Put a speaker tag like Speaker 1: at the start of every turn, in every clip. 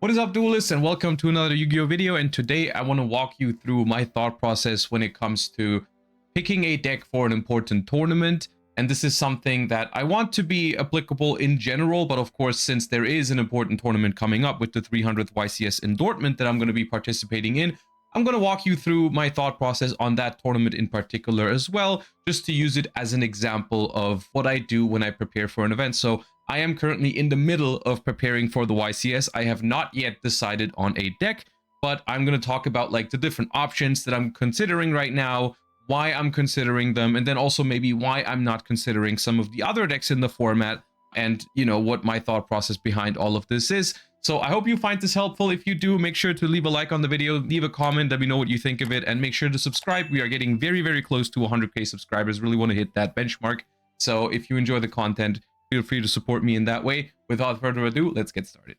Speaker 1: What is up, duelists, and welcome to another Yu-Gi-Oh video. And today I want to walk you through my thought process when it comes to picking a deck for an important tournament. And this is something that I want to be applicable in general, but of course, since there is an important tournament coming up with the 300th YCS in Dortmund that I'm going to be participating in, I'm going to walk you through my thought process on that tournament in particular as well, just to use it as an example of what I do when I prepare for an event. So I am currently in the middle of preparing for the YCS. I have not yet decided on a deck, but I'm going to talk about like the different options that I'm considering right now, why I'm considering them, and then also maybe why I'm not considering some of the other decks in the format, and what my thought process behind all of this is. So I hope you find this helpful. If you do, make sure to leave a like on the video, leave a comment, let me know what you think of it, and make sure to subscribe. We are getting very, very close to 100k subscribers. Really want to hit that benchmark. So if you enjoy the content, feel free to support me in that way. Without further ado, let's get started.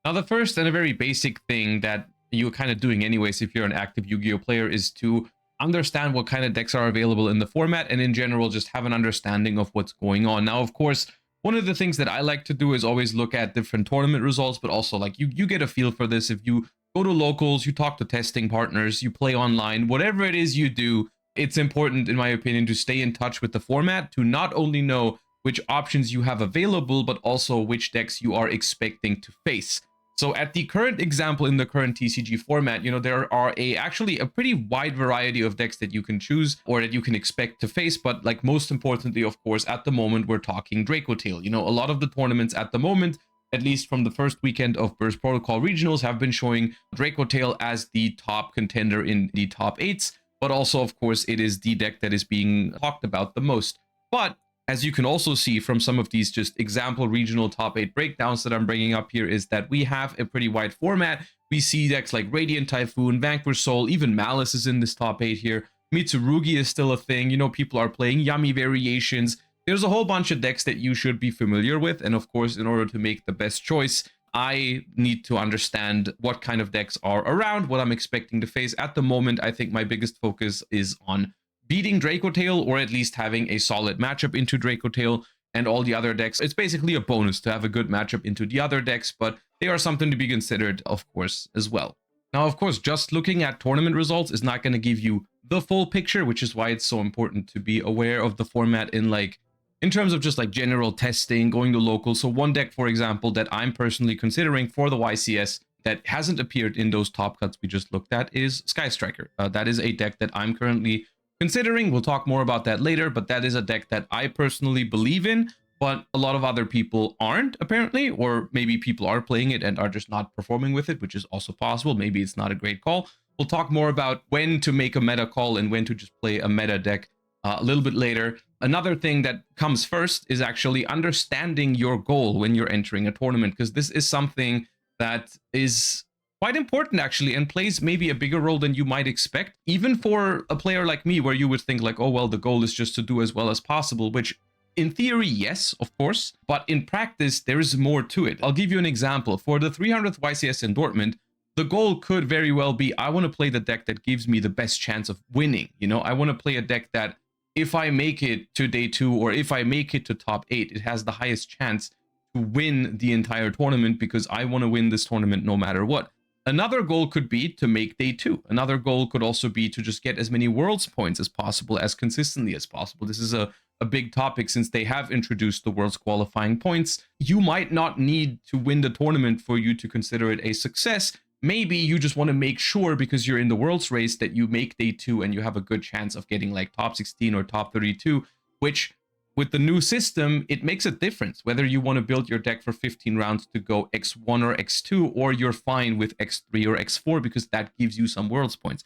Speaker 1: Now, the first and a very basic thing that you're kind of doing anyways if you're an active Yu-Gi-Oh player is to understand what kind of decks are available in the format, and in general just have an understanding of what's going on. Now, of course, one of the things that I like to do is always look at different tournament results, but also like you get a feel for this if you go to locals, you talk to testing partners, you play online, whatever it is you do. It's important, in my opinion, to stay in touch with the format, to not only know which options you have available, but also which decks you are expecting to face. So at the current example in the current TCG format, there are actually a pretty wide variety of decks that you can choose or that you can expect to face. But like most importantly, of course, at the moment, we're talking Draco Tail. A lot of the tournaments at the moment, at least from the first weekend of Burst Protocol Regionals, have been showing Draco Tail as the top contender in the top 8s. But also, of course, it is the deck that is being talked about the most. But as you can also see from some of these just example regional top 8 breakdowns that I'm bringing up here, is that we have a pretty wide format. We see decks like Radiant Typhoon, Vanquish Soul, even Malice is in this top 8 here. Mitsurugi is still a thing. People are playing Yummy variations. There's a whole bunch of decks that you should be familiar with. And of course, in order to make the best choice, I need to understand what kind of decks are around, what I'm expecting to face. At the moment, I think my biggest focus is on beating Draco Tail, or at least having a solid matchup into Draco Tail, and all the other decks. It's basically a bonus to have a good matchup into the other decks, but they are something to be considered, of course, as well. Now, of course, just looking at tournament results is not going to give you the full picture, which is why it's so important to be aware of the format in terms of just like general testing, going to local. So one deck, for example, that I'm personally considering for the YCS that hasn't appeared in those top cuts we just looked at is Sky Striker. That is a deck that I'm currently considering. We'll talk more about that later, but that is a deck that I personally believe in, but a lot of other people aren't, apparently, or maybe people are playing it and are just not performing with it, which is also possible. Maybe it's not a great call. We'll talk more about when to make a meta call and when to just play a meta deck a little bit later. Another thing that comes first is actually understanding your goal when you're entering a tournament, because this is something that is quite important actually, and plays maybe a bigger role than you might expect, even for a player like me, where you would think like, oh well, the goal is just to do as well as possible, which in theory, yes, of course, but in practice there is more to it. I'll give you an example. For the 300th YCS in Dortmund, the goal could very well be, I want to play the deck that gives me the best chance of winning. I want to play a deck that if I make it to day 2, or if I make it to top 8, it has the highest chance to win the entire tournament, because I want to win this tournament no matter what. Another goal could be to make day 2. Another goal could also be to just get as many Worlds points as possible, as consistently as possible. This is a big topic since they have introduced the Worlds qualifying points. You might not need to win the tournament for you to consider it a success. Maybe you just want to make sure, because you're in the Worlds race, that you make day 2 and you have a good chance of getting like top 16 or top 32, which with the new system, it makes a difference whether you want to build your deck for 15 rounds to go X1 or X2, or you're fine with X3 or X4, because that gives you some Worlds points.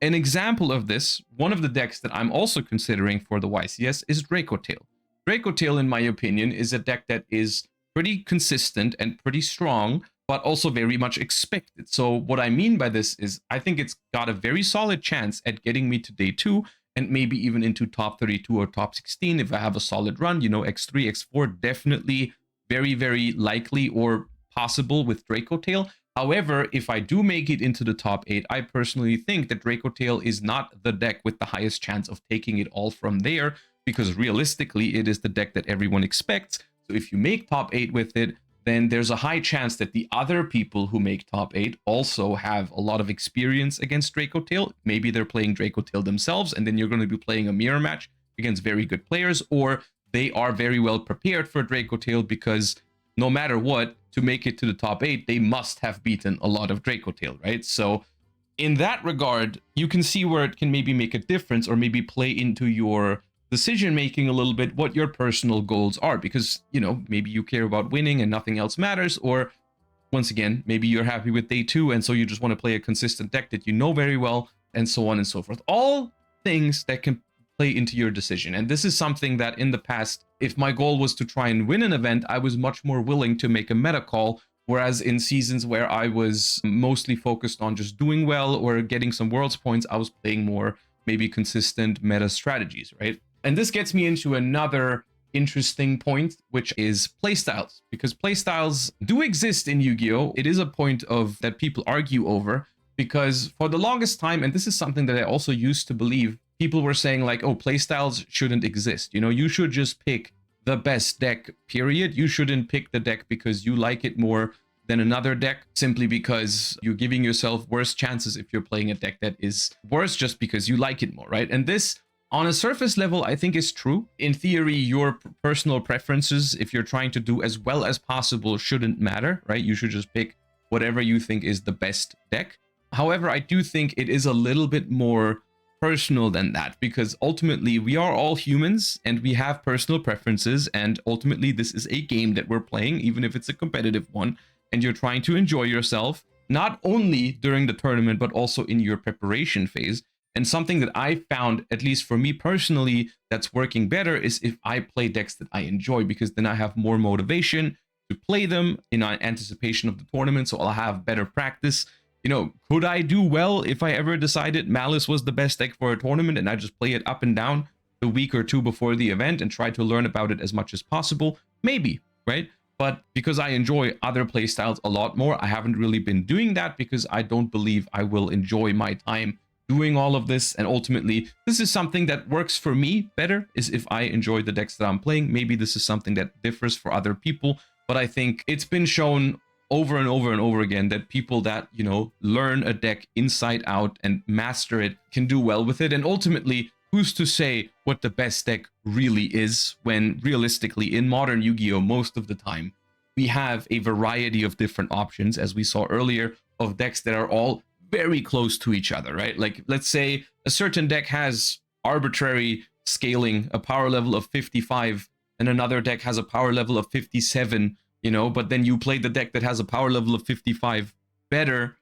Speaker 1: An example of this, one of the decks that I'm also considering for the YCS is Draco Tail. Draco Tail, in my opinion, is a deck that is pretty consistent and pretty strong, but also very much expected. So what I mean by this is I think it's got a very solid chance at getting me to day 2, and maybe even into top 32 or top 16 if I have a solid run. X3, X4, definitely very, very likely or possible with Draco Tail. However, if I do make it into the top 8, I personally think that Draco Tail is not the deck with the highest chance of taking it all from there, because realistically, it is the deck that everyone expects. So if you make top 8 with it, then there's a high chance that the other people who make top 8 also have a lot of experience against Draco Tail. Maybe they're playing Draco Tail themselves, and then you're going to be playing a mirror match against very good players, or they are very well prepared for Draco Tail because no matter what, to make it to the top 8, they must have beaten a lot of Draco Tail, right? So in that regard, you can see where it can maybe make a difference or maybe play into your decision making a little bit what your personal goals are, because, you know, maybe you care about winning and nothing else matters, or once again, maybe you're happy with day 2 and so you just want to play a consistent deck that you know very well, and so on and so forth. All things that can play into your decision. And this is something that in the past, if my goal was to try and win an event, I was much more willing to make a meta call, whereas in seasons where I was mostly focused on just doing well or getting some worlds points, I was playing more maybe consistent meta strategies, right? And this gets me into another interesting point, which is playstyles, because playstyles do exist in Yu-Gi-Oh! It is a point of that people argue over, because for the longest time, and this is something that I also used to believe, people were saying like, oh, playstyles shouldn't exist. You know, you should just pick the best deck, period. You shouldn't pick the deck because you like it more than another deck, simply because you're giving yourself worse chances if you're playing a deck that is worse just because you like it more, right? And this, on a surface level, I think is true. In theory, your personal preferences, if you're trying to do as well as possible, shouldn't matter, right? You should just pick whatever you think is the best deck. However, I do think it is a little bit more personal than that, because ultimately we are all humans and we have personal preferences, and ultimately this is a game that we're playing, even if it's a competitive one, and you're trying to enjoy yourself, not only during the tournament, but also in your preparation phase. And something that I found, at least for me personally, that's working better is if I play decks that I enjoy, because then I have more motivation to play them in anticipation of the tournament, so I'll have better practice. You know, could I do well if I ever decided Malice was the best deck for a tournament and I just play it up and down the week or two before the event and try to learn about it as much as possible? Maybe, right? But because I enjoy other playstyles a lot more, I haven't really been doing that, because I don't believe I will enjoy my time doing all of this. And ultimately, this is something that works for me better, is if I enjoy the decks that I'm playing. Maybe this is something that differs for other people, but I think it's been shown over and over and over again that people that, you know, learn a deck inside out and master it can do well with it. And ultimately, who's to say what the best deck really is, when realistically in modern Yu-Gi-Oh, most of the time we have a variety of different options, as we saw earlier, of decks that are all very close to each other, right? Like, let's say a certain deck has arbitrary scaling, a power level of 55, and another deck has a power level of 57, you know, but then you play the deck that has a power level of 55 better,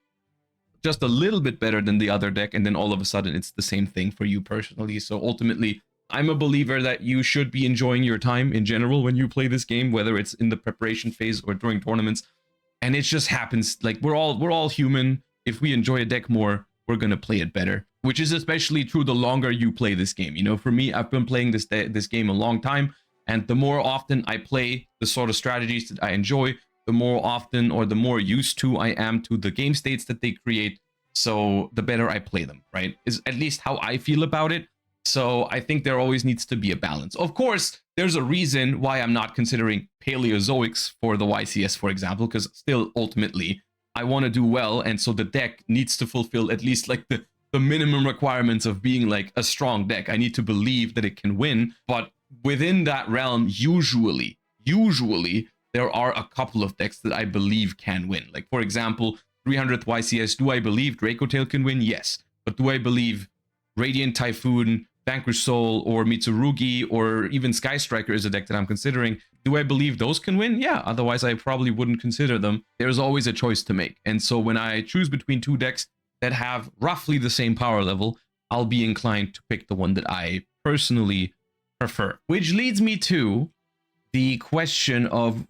Speaker 1: just a little bit better than the other deck, and then all of a sudden it's the same thing for you personally. So ultimately, I'm a believer that you should be enjoying your time in general when you play this game, whether it's in the preparation phase or during tournaments. And it just happens, like, we're all human. If we enjoy a deck more, we're gonna play it better, which is especially true the longer you play this game. You know, for me, I've been playing this game a long time, and the more often I play the sort of strategies that I enjoy, the more often or the more used to I am to the game states that they create, so the better I play them, right? Is at least how I feel about it. So I think there always needs to be a balance. Of course, there's a reason why I'm not considering Paleozoics for the YCS, for example, because still ultimately I want to do well, and so the deck needs to fulfill at least like the minimum requirements of being like a strong deck. I need to believe that it can win, but within that realm, usually there are a couple of decks that I believe can win. Like, for example, 300th YCS, do I believe Draco Tail can win? Yes. But do I believe Radiant Typhoon, Vanquish Soul, or Mitsurugi, or even Sky Striker is a deck that I'm considering? Do I believe those can win? Yeah, otherwise I probably wouldn't consider them. There's always a choice to make. And so when I choose between two decks that have roughly the same power level, I'll be inclined to pick the one that I personally prefer. Which leads me to the question of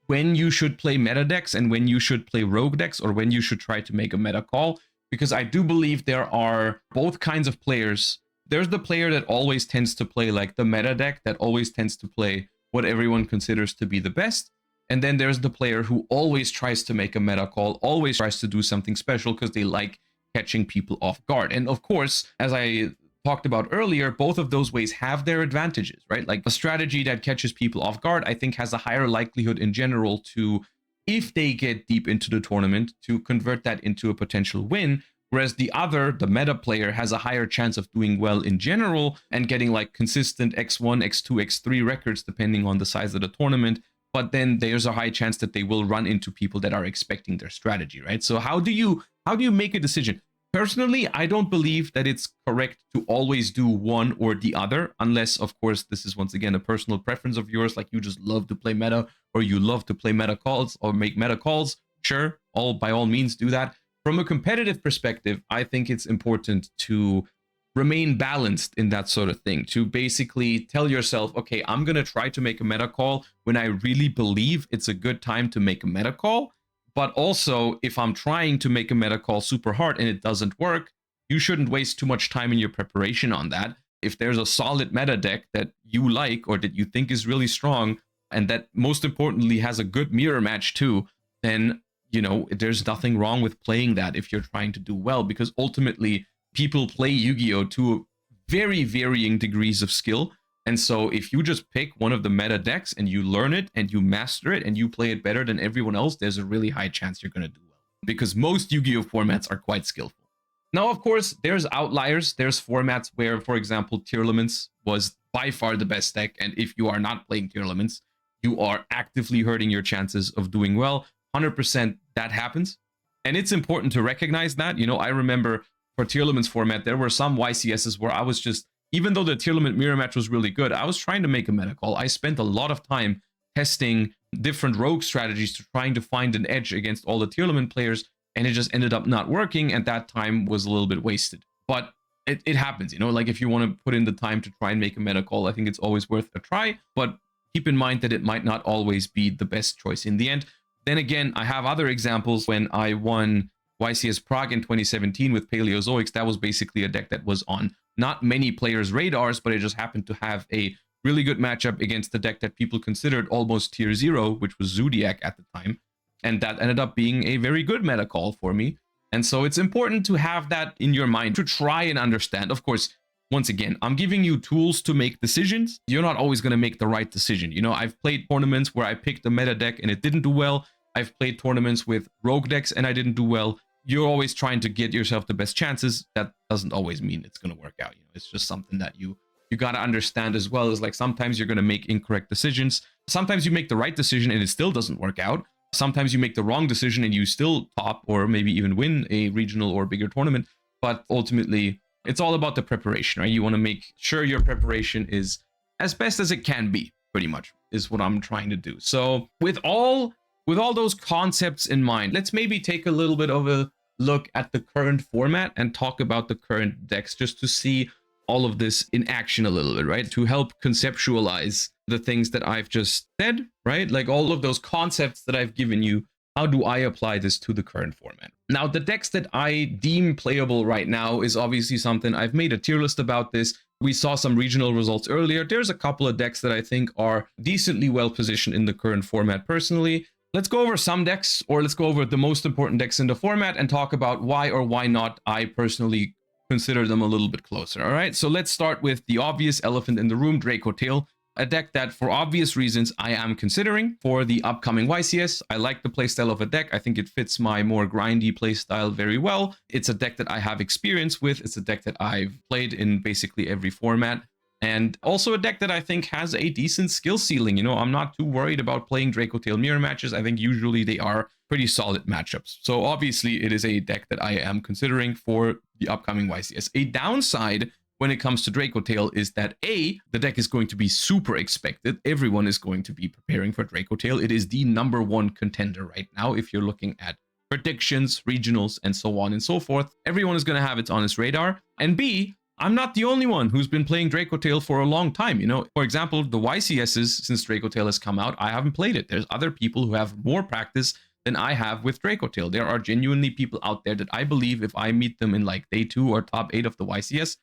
Speaker 1: when you should play meta decks and when you should play rogue decks, or when you should try to make a meta call. Because I do believe there are both kinds of players. There's the player that always tends to play like the meta deck, that always tends to play what everyone considers to be the best. And then there's the player who always tries to make a meta call, always tries to do something special because they like catching people off guard. And of course, as I talked about earlier, both of those ways have their advantages, right? Like a strategy that catches people off guard, I think, has a higher likelihood in general to if they get deep into the tournament to convert that into a potential win. Whereas the other, the meta player, has a higher chance of doing well in general and getting like consistent X1, X2, X3 records depending on the size of the tournament. But then there's a high chance that they will run into people that are expecting their strategy, right? So how do you make a decision? Personally, I don't believe that it's correct to always do one or the other, unless, of course, this is once again a personal preference of yours, like you just love to play meta or you love to play meta calls or make meta calls. Sure, by all means do that. From a competitive perspective, I think it's important to remain balanced in that sort of thing, to basically tell yourself, okay, I'm going to try to make a meta call when I really believe it's a good time to make a meta call. But also, if I'm trying to make a meta call super hard and it doesn't work, you shouldn't waste too much time in your preparation on that. If there's a solid meta deck that you like or that you think is really strong, and that most importantly has a good mirror match too, then, you know, there's nothing wrong with playing that if you're trying to do well, because ultimately people play Yu-Gi-Oh! To very varying degrees of skill. And so if you just pick one of the meta decks and you learn it and you master it and you play it better than everyone else, there's a really high chance you're going to do well, because most Yu-Gi-Oh! Formats are quite skillful. Now, of course, there's outliers. There's formats where, for example, Tearlaments was by far the best deck. And if you are not playing Tearlaments, you are actively hurting your chances of doing well. 100% that happens. And it's important to recognize that. You know, I remember for Tearlaments format, there were some YCSs where I was just, even though the Tearlament mirror match was really good, I was trying to make a meta call. I spent a lot of time testing different rogue strategies to trying to find an edge against all the Tearlament players, and it just ended up not working, and that time was a little bit wasted. But it happens, you know, like if you want to put in the time to try and make a meta call, I think it's always worth a try, but keep in mind that it might not always be the best choice in the end. Then again, I have other examples. When I won YCS Prague in 2017 with Paleozoics, that was basically a deck that was on not many players' radars, but it just happened to have a really good matchup against the deck that people considered almost tier 0, which was Zodiac at the time. And that ended up being a very good meta call for me. And so it's important to have that in your mind, to try and understand. Of course, once again, I'm giving you tools to make decisions. You're not always going to make the right decision. You know, I've played tournaments where I picked a meta deck and it didn't do well. I've played tournaments with rogue decks and I didn't do well. You're always trying to get yourself the best chances. That doesn't always mean it's going to work out. You know, it's just something that you got to understand as well. Is like sometimes you're going to make incorrect decisions. Sometimes you make the right decision and it still doesn't work out. Sometimes you make the wrong decision and you still top or maybe even win a regional or bigger tournament. But ultimately, it's all about the preparation, right? You want to make sure your preparation is as best as it can be, pretty much, is what I'm trying to do. So with all those concepts in mind, let's maybe take a little bit of a look at the current format and talk about the current decks, just to see all of this in action a little bit, right? To help conceptualize the things that I've just said, right? Like all of those concepts that I've given you, how do I apply this to the current format? Now, the decks that I deem playable right now is obviously something, I've made a tier list about this. We saw some regional results earlier. There's a couple of decks that I think are decently well positioned in the current format personally. Let's go over some decks, or let's go over the most important decks in the format and talk about why or why not I personally consider them a little bit closer. All right, so let's start with the obvious elephant in the room, Draco Tail, a deck that for obvious reasons I am considering for the upcoming YCS. I like the playstyle of a deck. I think it fits my more grindy playstyle very well. It's a deck that I have experience with. It's a deck that I've played in basically every format. And also a deck that I think has a decent skill ceiling. You know, I'm not too worried about playing Draco Tail mirror matches. I think usually they are pretty solid matchups. So obviously it is a deck that I am considering for the upcoming YCS. A downside when it comes to Draco Tail is that the deck is going to be super expected. Everyone is going to be preparing for Draco Tail. It is the #1 contender right now. If you're looking at predictions, regionals, and so on and so forth, everyone is going to have it on its radar. And B, I'm not the only one who's been playing Draco Tail for a long time. You know, for example, the YCSs, since Draco Tail has come out, I haven't played it. There's other people who have more practice than I have with Draco Tail. There are genuinely people out there that I believe if I meet them in like day 2 or top 8 of the YCS,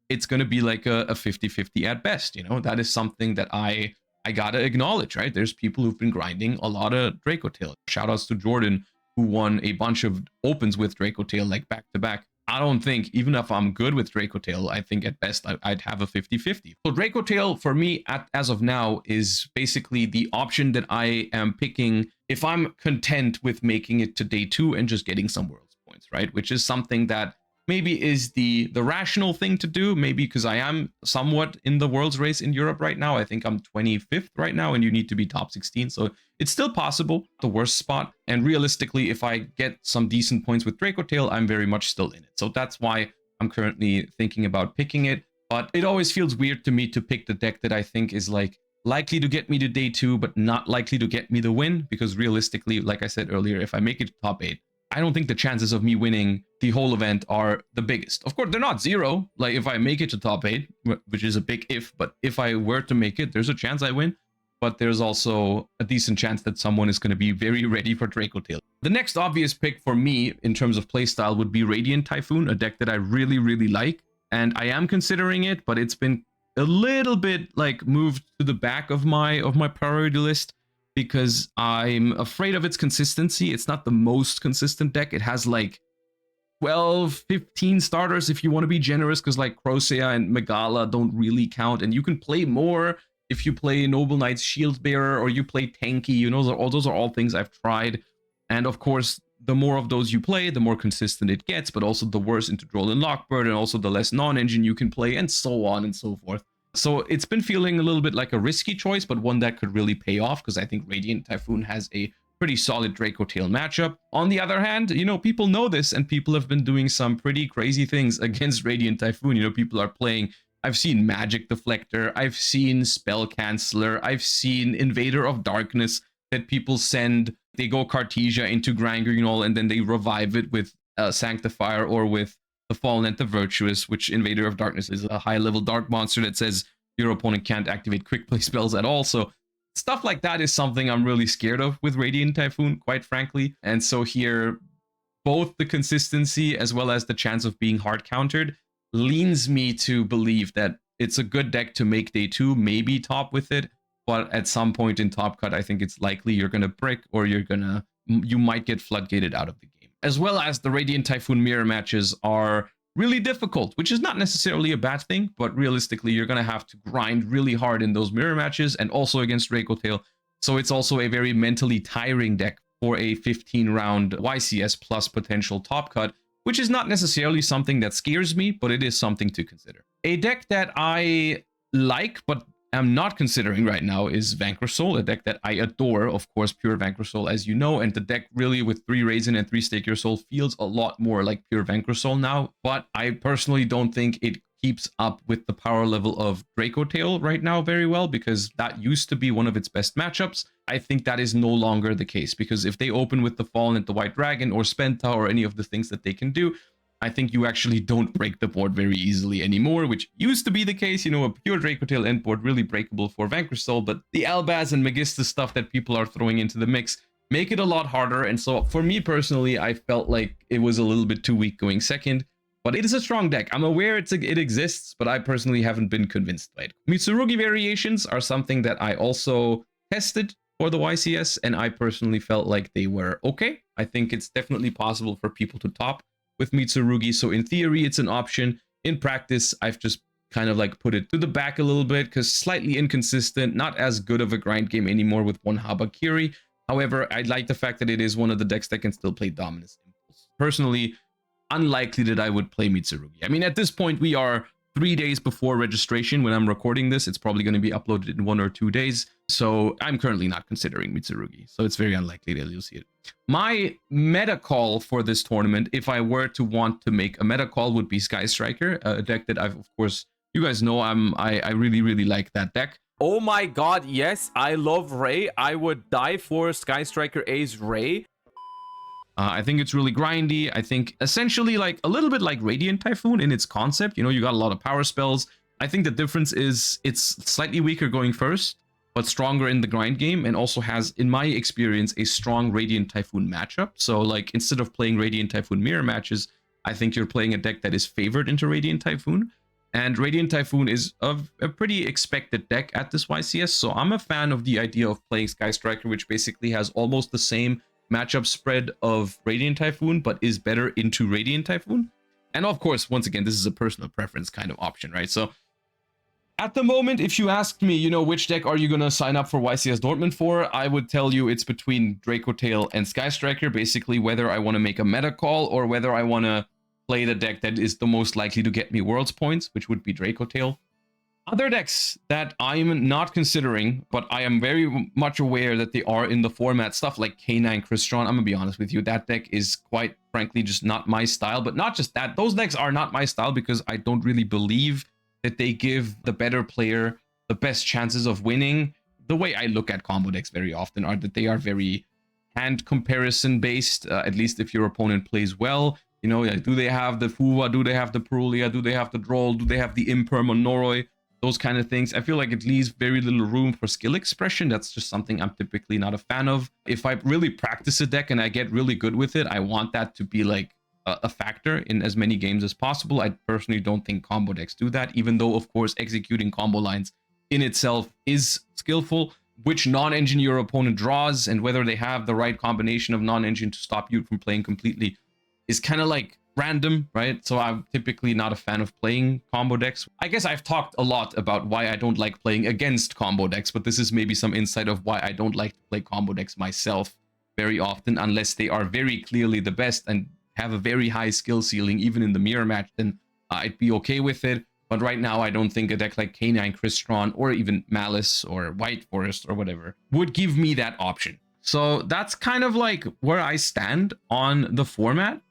Speaker 1: it's going to be like a 50-50 at best. You know, that is something that I gotta acknowledge, right? There's people who've been grinding a lot of Draco Tail. Shout outs to Jordan, who won a bunch of opens with Draco Tail like back to back. I don't think, even if I'm good with Draco Tail, I think at best I'd have a 50-50. So Draco Tail for me as of now is basically the option that I am picking if I'm content with making it to day 2 and just getting some worlds points, right? Which is something that maybe is the rational thing to do, maybe because I am somewhat in the world's race in Europe right now. I think I'm 25th right now, and you need to be top 16. So it's still possible, the worst spot. And realistically, if I get some decent points with Draco Tail, I'm very much still in it. So that's why I'm currently thinking about picking it. But it always feels weird to me to pick the deck that I think is like likely to get me to day 2, but not likely to get me the win. Because realistically, like I said earlier, if I make it to top 8, I don't think the chances of me winning the whole event are the biggest. Of course, they're not zero. Like if I make it to top 8, which is a big if, but if I were to make it, there's a chance I win. But there's also a decent chance that someone is going to be very ready for Draco Tail. The next obvious pick for me in terms of playstyle would be Radiant Typhoon, a deck that I really, really like. And I am considering it, but it's been a little bit like moved to the back of my priority list, because I'm afraid of its consistency. It's not the most consistent deck. It has like 12, 15 starters if you want to be generous, because like Crocea and Megala don't really count, and you can play more if you play Noble Knight's Shield Bearer or you play Tanky. You know, those are all things I've tried. And of course, the more of those you play, the more consistent it gets, but also the worse into Droll and Lockbird, and also the less non-engine you can play, and so on and so forth. So it's been feeling a little bit like a risky choice, but one that could really pay off, because I think Radiant Typhoon has a pretty solid Draco Tail matchup. On the other hand, you know, people know this, and people have been doing some pretty crazy things against Radiant Typhoon. You know, people are playing, I've seen Magic Deflector, I've seen Spell Canceller, I've seen Invader of Darkness that people send. They go Cartesia into Grand Guignol, and then they revive it with Sanctifier or with the Fallen and the Virtuous, which Invader of Darkness is a high-level dark monster that says your opponent can't activate quick play spells at all. So stuff like that is something I'm really scared of with Radiant Typhoon, quite frankly. And so here, both the consistency as well as the chance of being hard countered leans me to believe that it's a good deck to make day 2, maybe top with it. But at some point in top cut, I think it's likely you're going to brick, or you might get floodgated out of the game. As well as the Radiant Typhoon mirror matches are really difficult, which is not necessarily a bad thing, but realistically, you're going to have to grind really hard in those mirror matches, and also against Draco Tail. So it's also a very mentally tiring deck for a 15-round YCS plus potential top cut, which is not necessarily something that scares me, but it is something to consider. A deck that I like, but I'm not considering right now, is Vanquish Soul, a deck that I adore, of course, pure Vanquish Soul, as you know, and the deck really with 3 Raisin and 3 Stake Your Soul feels a lot more like pure Vanquish Soul now, but I personally don't think it keeps up with the power level of Draco Tail right now very well, because that used to be one of its best matchups. I think that is no longer the case, because if they open with the Fallen and the White Dragon or Spenta or any of the things that they can do, I think you actually don't break the board very easily anymore, which used to be the case. You know, a pure Draco Tail end board really breakable for Vanquish Soul, but the Albaz and Magistus stuff that people are throwing into the mix make it a lot harder. And so for me personally, I felt like it was a little bit too weak going second, but it is a strong deck. I'm aware it exists, but I personally haven't been convinced by it. Mitsurugi variations are something that I also tested for the YCS, and I personally felt like they were okay. I think it's definitely possible for people to top with Mitsurugi, so in theory it's an option. In practice, I've just kind of like put it to the back a little bit, because slightly inconsistent, not as good of a grind game anymore with one Habakiri. However, I like the fact that it is one of the decks that can still play Dominus Impulse. Personally, unlikely that I would play Mitsurugi. I mean, at this point, we are 3 days before registration when I'm recording this. It's probably going to be uploaded in 1 or 2 days. So I'm currently not considering Mitsurugi. So it's very unlikely that you'll see it. My meta call for this tournament, if I were to want to make a meta call, would be Sky Striker, a deck that I've, of course, you guys know I really, really like that deck.
Speaker 2: Oh my god, yes, I love Ray. I would die for Sky Striker A's Ray.
Speaker 1: I think it's really grindy. I think essentially like a little bit like Radiant Typhoon in its concept. You know, you got a lot of power spells. I think the difference is it's slightly weaker going first, but stronger in the grind game, and also has, in my experience, a strong Radiant Typhoon matchup. So like instead of playing Radiant Typhoon mirror matches, I think you're playing a deck that is favored into Radiant Typhoon. And Radiant Typhoon is a pretty expected deck at this YCS. So I'm a fan of the idea of playing Sky Striker, which basically has almost the same matchup spread of Radiant Typhoon, but is better into Radiant Typhoon. And of course, once again, this is a personal preference kind of option, right? So at the moment, if you asked me, you know, which deck are you going to sign up for YCS Dortmund for, I would tell you it's between Draco Tail and Sky Striker, basically whether I want to make a meta call or whether I want to play the deck that is the most likely to get me Worlds points, which would be Draco Tail. Other decks that I'm not considering, but I am very much aware that they are in the format, stuff like K9 Crystron. I'm gonna be honest with you, that deck is quite frankly just not my style. But not just that, those decks are not my style because I don't really believe that they give the better player the best chances of winning. The way I look at combo decks very often are that they are very hand comparison based, at least if your opponent plays well. You know, do they have the Fuwa? Do they have the Perulia? Do they have the Droll? Do they have the Imperm on Noroi? Those kind of things. I feel like it leaves very little room for skill expression. That's just something I'm typically not a fan of. If I really practice a deck and I get really good with it, I want that to be like a factor in as many games as possible. I personally don't think combo decks do that, even though, of course, executing combo lines in itself is skillful. Which non-engine your opponent draws and whether they have the right combination of non-engine to stop you from playing completely is kind of like random, right? So I'm typically not a fan of playing combo decks. I guess I've talked a lot about why I don't like playing against combo decks, but this is maybe some insight of why I don't like to play combo decks myself very often, unless they are very clearly the best and have a very high skill ceiling, even in the mirror match, then I'd be okay with it. But right now, I don't think a deck like K9 Crystron or even Malice or White Forest or whatever would give me that option. So that's kind of like where I stand on the format.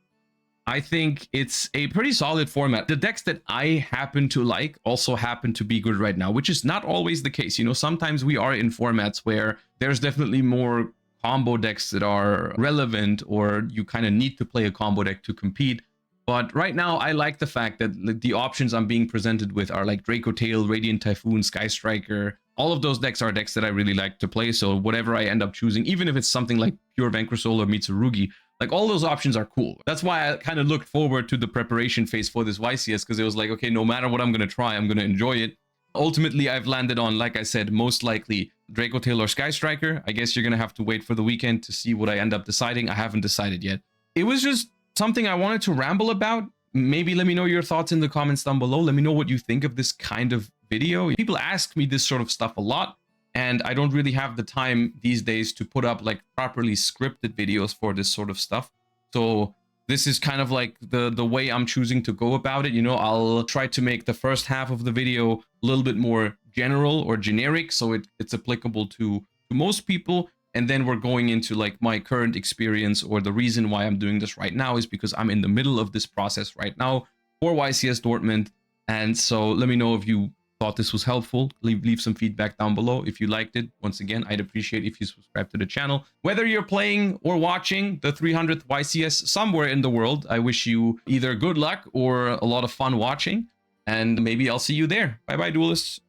Speaker 1: I think it's a pretty solid format. The decks that I happen to like also happen to be good right now, which is not always the case. You know, sometimes we are in formats where there's definitely more combo decks that are relevant or you kind of need to play a combo deck to compete. But right now, I like the fact that the options I'm being presented with are like Draco Tail, Radiant Typhoon, Sky Striker. All of those decks are decks that I really like to play. So whatever I end up choosing, even if it's something like Pure Vanquisol or Mitsurugi, like all those options are cool. That's why I kind of looked forward to the preparation phase for this YCS, because it was like, okay, no matter what I'm going to try, I'm going to enjoy it. Ultimately, I've landed on, like I said, most likely Draco Tail or Sky Striker. I guess you're going to have to wait for the weekend to see what I end up deciding. I haven't decided yet. It was just something I wanted to ramble about. Maybe let me know your thoughts in the comments down below. Let me know what you think of this kind of video. People ask me this sort of stuff a lot, and I don't really have the time these days to put up like properly scripted videos for this sort of stuff. So this is kind of like the way I'm choosing to go about it. You know, I'll try to make the first half of the video a little bit more general or generic, so it's applicable to most people. And then we're going into like my current experience, or the reason why I'm doing this right now is because I'm in the middle of this process right now for YCS Dortmund. And so let me know if you thought this was helpful. Leave some feedback down below. If you liked it, once again, I'd appreciate if you subscribe to the channel. Whether you're playing or watching the 300th YCS somewhere in the world, I wish you either good luck or a lot of fun watching. And maybe I'll see you there. Bye bye, duelists.